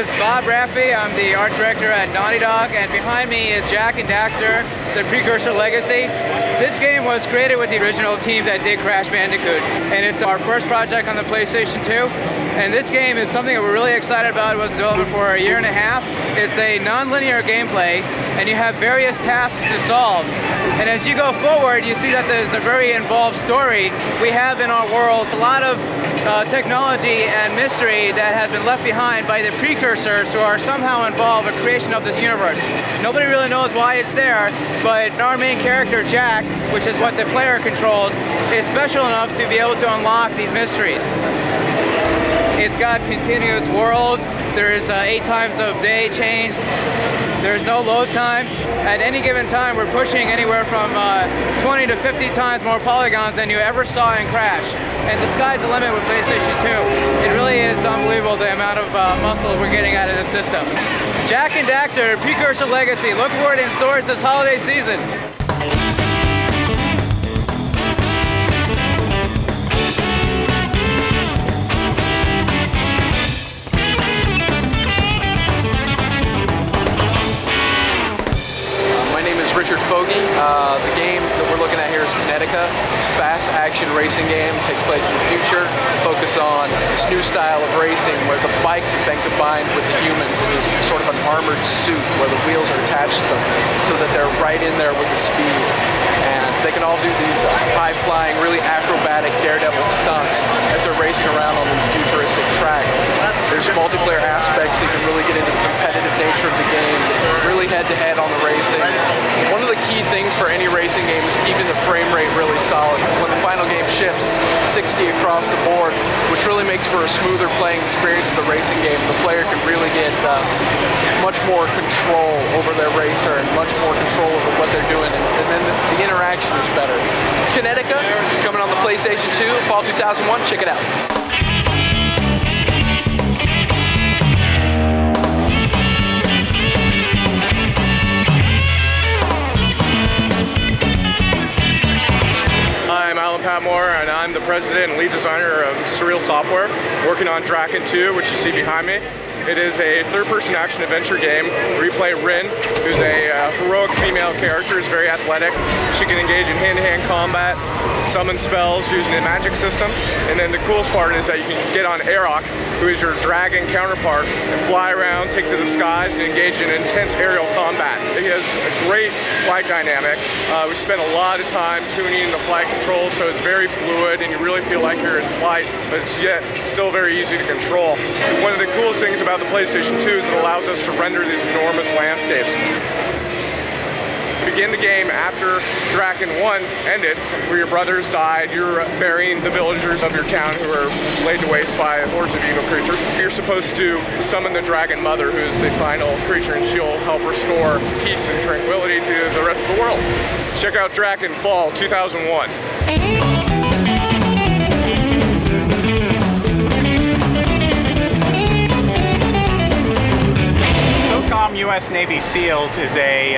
is Bob Raffi. I'm the art director at Naughty Dog, and behind me is Jak and Daxter, the precursor Legacy. This game was created with the original team that did Crash Bandicoot, and it's our first project on the PlayStation 2. And this game is something that we're really excited about. It was in development for a year and a half. It's a non-linear gameplay, and you have various tasks to solve. And as you go forward, you see that there's a very involved story. We have in our world a lot of technology and mystery that has been left behind by the precursors who are somehow involved in the creation of this universe. Nobody really knows why it's there, but our main character, Jak, which is what the player controls, is special enough to be able to unlock these mysteries. It's got continuous worlds. There's 8 times of day change. There's no load time. At any given time, we're pushing anywhere from 20 to 50 times more polygons than you ever saw in Crash. And the sky's the limit with PlayStation 2. It really is unbelievable the amount of muscle we're getting out of the system. Jak and Daxter, Precursor Legacy. Look for it in stores this holiday season. The game that we're looking at here is Kinetica. It's a fast action racing game. It takes place in the future. Focused on this new style of racing where the bikes have been combined with the humans in this sort of an armored suit where the wheels are attached to them so that they're right in there with the speed. And they can all do these high-flying, really acrobatic daredevil stunts as they're racing around on these futuristic tracks. There's multiplayer aspects so you can really get into the competitive nature of the game, really head-to-head on the racing. One of the key things for any racing game is keeping the frame rate really solid. When the final game ships, 60 across the board, which really makes for a smoother playing experience of the racing game. The player can really get much more control over their racer and much more control over what they're doing, and then the interaction is better. Kinetica, coming on the PlayStation 2, fall 2001, check it out. And I'm the president and lead designer of Surreal Software, working on Draken 2, which you see behind me. It is a third-person action-adventure game where you play Rin, who's a heroic female character, who's very athletic. She can engage in hand-to-hand combat, summon spells using a magic system, and then the coolest part is that you can get on Aerok, who is your dragon counterpart, and fly around, take to the skies, and engage in intense aerial combat. It has a great flight dynamic. We spent a lot of time tuning the flight controls so it's very fluid and you really feel like you're in flight, but it's yet still very easy to control. One of the coolest things about the PlayStation 2 is it allows us to render these enormous landscapes. Begin the game after Draken 1 ended, where your brothers died. You're burying the villagers of your town who are laid to waste by hordes of evil creatures. You're supposed to summon the Dragon Mother, who's the final creature, and she'll help restore peace and tranquility to the rest of the world. Check out Draken Fall 2001. SOCOM US Navy SEALs is a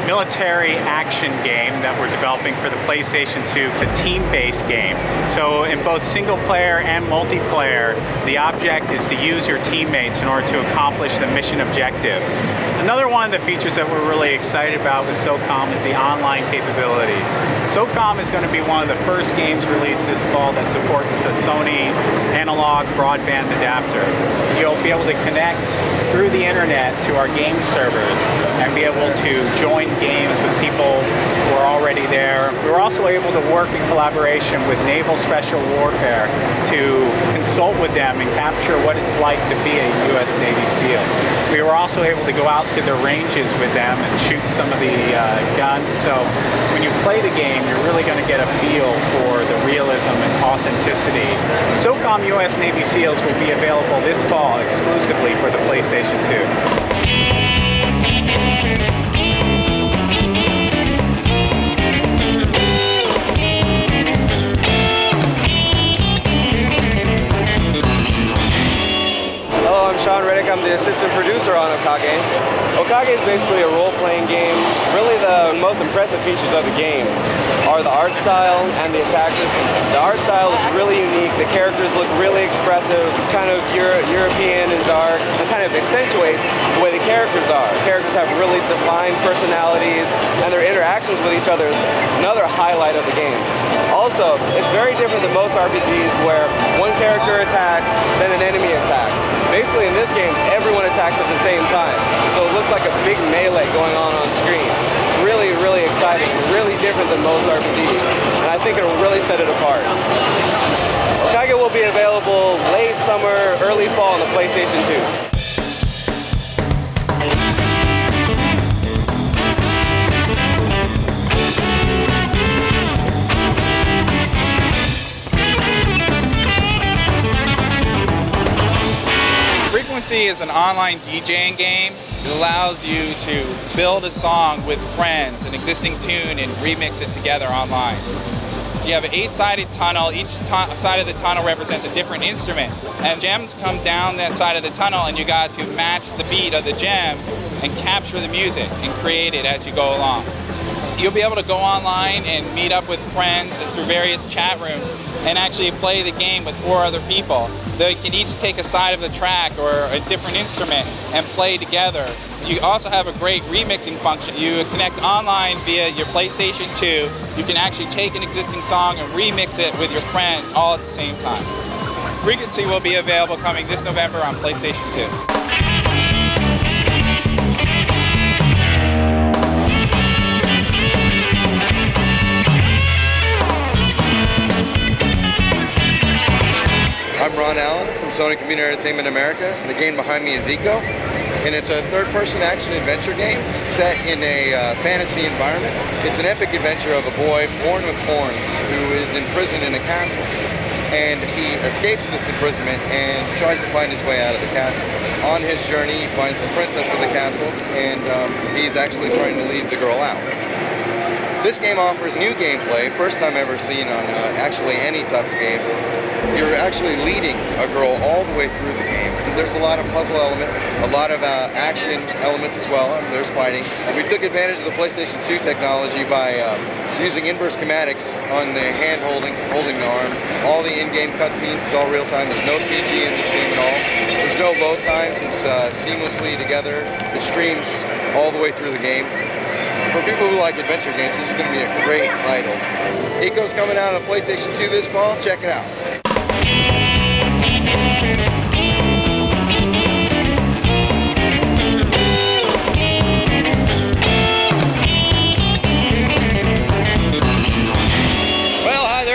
military action game that we're developing for the PlayStation 2. It's a team-based game. So in both single player and multiplayer, the object is to use your teammates in order to accomplish the mission objectives. Another one of the features that we're really excited about with SOCOM is the online capabilities. SOCOM is going to be one of the first games released this fall that supports the Sony analog broadband adapter. You'll be able to connect through the internet to our game servers and be able to join games with people who are already there. We were also able to work in collaboration with Naval Special Warfare to consult with them and capture what it's like to be a US Navy SEAL. We were also able to go out to the ranges with them and shoot some of the guns. So when you play the game, you're really going to get a feel for the realism and authenticity. SOCOM US Navy SEALs will be available this fall exclusively for the PlayStation 2. I'm the assistant producer on Okage. Okage is basically a role-playing game. Really the most impressive features of the game are the art style and the attack system. The art style is really unique. The characters look really expressive. It's kind of European and dark, and kind of accentuates the way the characters are. The characters have really defined personalities, and their interactions with each other is another highlight of the game. Also, it's very different than most RPGs where one character attacks, then an enemy attacks. Basically, in this game, everyone attacks at the same time. So it looks like a big melee going on screen. It's really, really exciting, really different than most RPGs, and I think it'll really set it apart. Okage will be available late summer, early fall on the PlayStation 2. Frequency is an online DJing game. It allows you to build a song with friends, an existing tune, and remix it together online. You have an 8-sided tunnel. Each side of the tunnel represents a different instrument. And gems come down that side of the tunnel, and you got to match the beat of the gems and capture the music and create it as you go along. You'll be able to go online and meet up with friends and through various chat rooms and actually play the game with 4 other people. They can each take a side of the track or a different instrument and play together. You also have a great remixing function. You connect online via your PlayStation 2. You can actually take an existing song and remix it with your friends all at the same time. Frequency will be available coming this November on PlayStation 2. I'm Ron Allen from Sony Computer Entertainment America. The game behind me is Eco, and it's a third-person action-adventure game set in a fantasy environment. It's an epic adventure of a boy born with horns who is imprisoned in a castle, and he escapes this imprisonment and tries to find his way out of the castle. On his journey, he finds the princess of the castle, and he's actually trying to lead the girl out. This game offers new gameplay, first time ever seen on actually any type of game. You're actually leading a girl all the way through the game. There's a lot of puzzle elements, a lot of action elements as well. There's fighting. We took advantage of the PlayStation 2 technology by using inverse schematics on the hand holding the arms. All the in-game cutscenes is all real time. There's no CG in this game at all. There's no load times. It's seamlessly together. It streams all the way through the game. For people who like adventure games, this is going to be a great title. Eco's coming out on PlayStation 2 this fall. Check it out.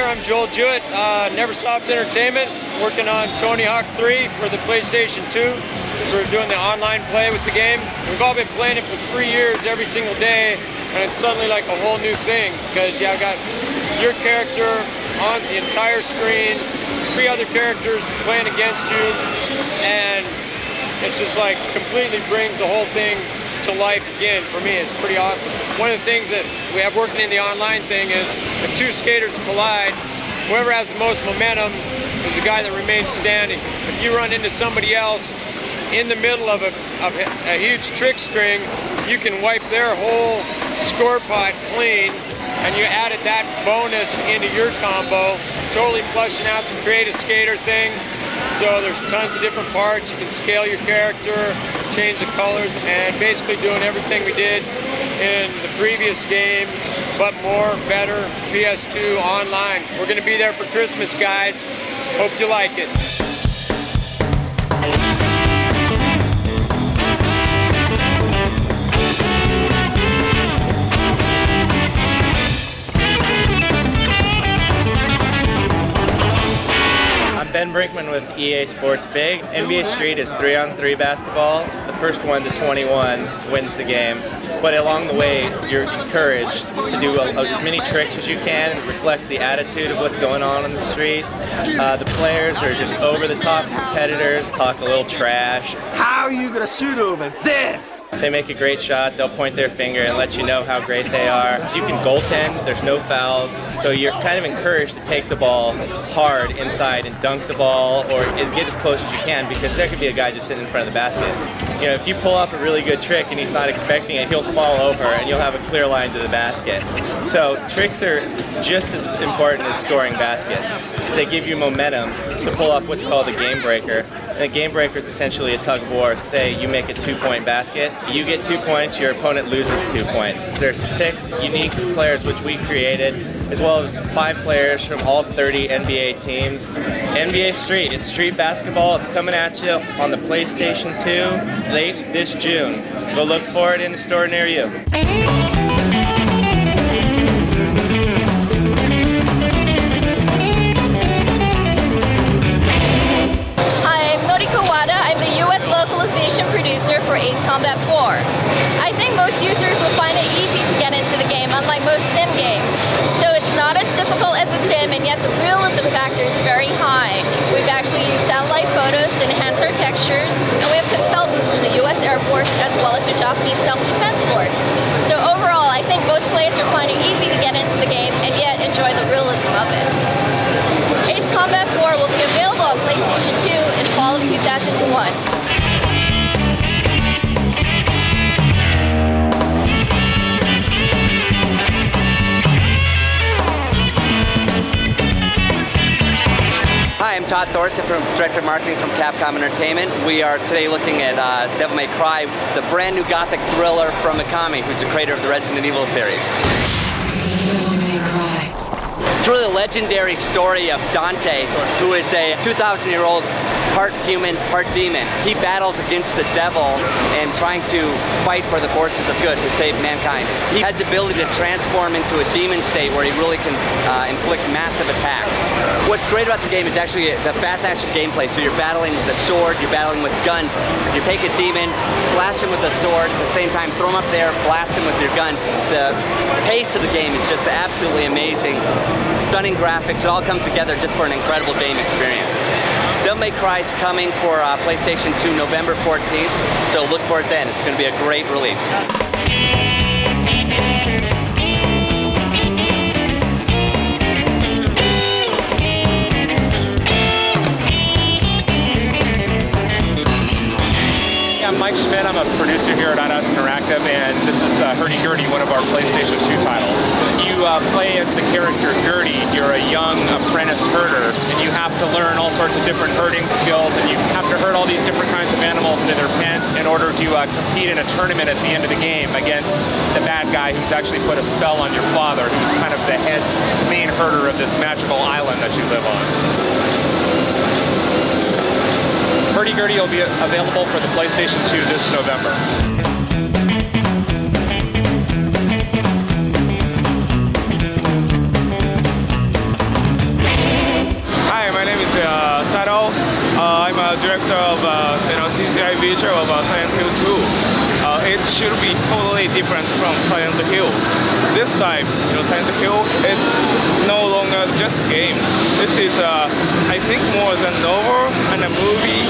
I'm Joel Jewett, Neversoft Entertainment, working on Tony Hawk 3 for the PlayStation 2. We're doing the online play with the game. We've all been playing it for 3 years every single day, and it's suddenly like a whole new thing because you got your character on the entire screen, 3 other characters playing against you, and it's just like completely brings the whole thing to life again. For me, it's pretty awesome. One of the things that we have working in the online thing is if 2 skaters collide, whoever has the most momentum is the guy that remains standing. If you run into somebody else in the middle of a huge trick string, you can wipe their whole score pot clean, and you added that bonus into your combo, totally flushing out the create a skater thing. So there's tons of different parts. You can scale your character, change the colors, and basically doing everything we did in the previous games, but more, better, PS2 online. We're going to be there for Christmas, guys. Hope you like it. Ben Brinkman with EA Sports Big. NBA Street is 3-on-3 basketball. The first 1 to 21 wins the game. But along the way, you're encouraged to do as many tricks as you can. It reflects the attitude of what's going on the street. The players are just over-the-top competitors, talk a little trash. How are you gonna shoot him at this? They make a great shot, they'll point their finger and let you know how great they are. You can goaltend, there's no fouls, so you're kind of encouraged to take the ball hard inside and dunk the ball or get as close as you can, because there could be a guy just sitting in front of the basket. You know, if you pull off a really good trick and he's not expecting it, he'll fall over and you'll have a clear line to the basket. So tricks are just as important as scoring baskets. They give you momentum to pull off what's called a game breaker. And a game breaker is essentially a tug of war. Say you make a 2-point basket, you get 2 points, your opponent loses 2 points. There's 6 unique players which we created, as well as 5 players from all 30 NBA teams. NBA Street, it's street basketball. It's coming at you on the PlayStation 2 late this June. Go look for it in the store near you. Producer for Ace Combat 4. I think most users will find it easy to get into the game, unlike most sim games. So it's not as difficult as a sim, and yet the realism factor is very high. We've actually used satellite photos to enhance our textures, and we have consultants in the US Air Force as well as the Japanese Self-Defense Force. So overall, I think most players will find it easy to get into the game and yet enjoy the realism of it. Ace Combat 4 will be available on PlayStation 2 in fall of 2001. Hi, I'm Todd Thorson, Director of Marketing from Capcom Entertainment. We are today looking at Devil May Cry, the brand new gothic thriller from Mikami, who's the creator of the Resident Evil series. Devil May Cry. It's really a legendary story of Dante, who is a 2,000-year-old part human, part demon. He battles against the devil and trying to fight for the forces of good to save mankind. He has the ability to transform into a demon state where he really can inflict massive attacks. What's great about the game is actually the fast action gameplay. So you're battling with a sword, you're battling with guns. You take a demon, slash him with a sword, at the same time throw him up there, blast him with your guns. The pace of the game is just absolutely amazing. Stunning graphics, it all comes together just for an incredible game experience. Devil May Cry is coming for PlayStation 2 November 14th, so look for it then. It's going to be a great release. I'm Mike Schmidt. I'm a producer here at IDOS Interactive, and this is Hurdy-Gurdy, one of our PlayStation 2 titles. You play as the character Gurdy. You're a young apprentice herder, and you have to learn all sorts of different herding skills, and you have to herd all these different kinds of animals into their pen in order to compete in a tournament at the end of the game against the bad guy who's actually put a spell on your father, who's kind of the main herder of this magical island that you live on. Hurdy-Gurdy will be available for the PlayStation 2 this November. Hi, my name is Sato. I'm a director of CGI Visual of Silent Hill 2. It should be totally different from Silent Hill. This time, Silent Hill is no longer just a game. This is, I think, more than a novel and a movie.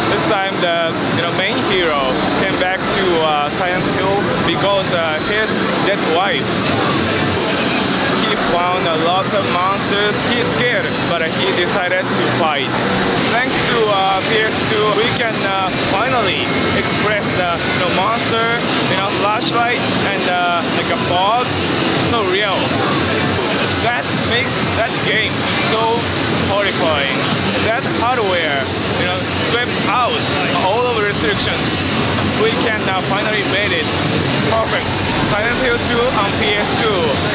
This time, the main hero came back to Silent Hill because his dead wife. He found lots of monsters. He's scared, but he decided to fight. Thanks to PS2, we can finally express the monster, flashlight and like a fog, so real. That makes that game so horrifying. That hardware, swept out all of the restrictions. We can finally made it perfect. Silent Hill 2 on PS2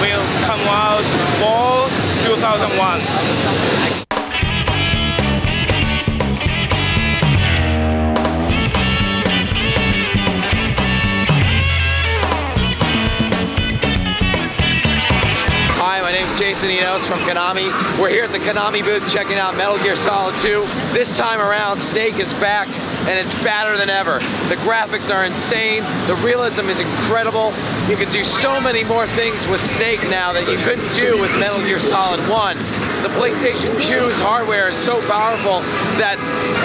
will come out fall 2001. Hi, my name is Jason Enos from Konami. We're here at the Konami booth checking out Metal Gear Solid 2. This time around, Snake is back, and it's badder than ever. The graphics are insane. The realism is incredible. You can do so many more things with Snake now that you couldn't do with Metal Gear Solid 1. The PlayStation 2's hardware is so powerful that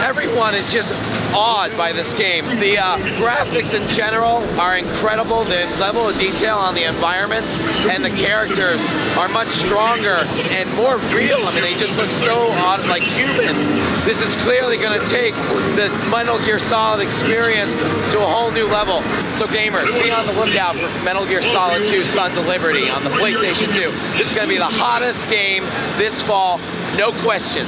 everyone is just awed by this game. The graphics in general are incredible. The level of detail on the environments and the characters are much stronger and more real. I mean, they just look so like human. This is clearly going to take the Metal Gear Solid experience to a whole new level. So gamers, be on the lookout for Metal Gear Solid 2 Sons of Liberty on the PlayStation 2. This is going to be the hottest game this fall, no question.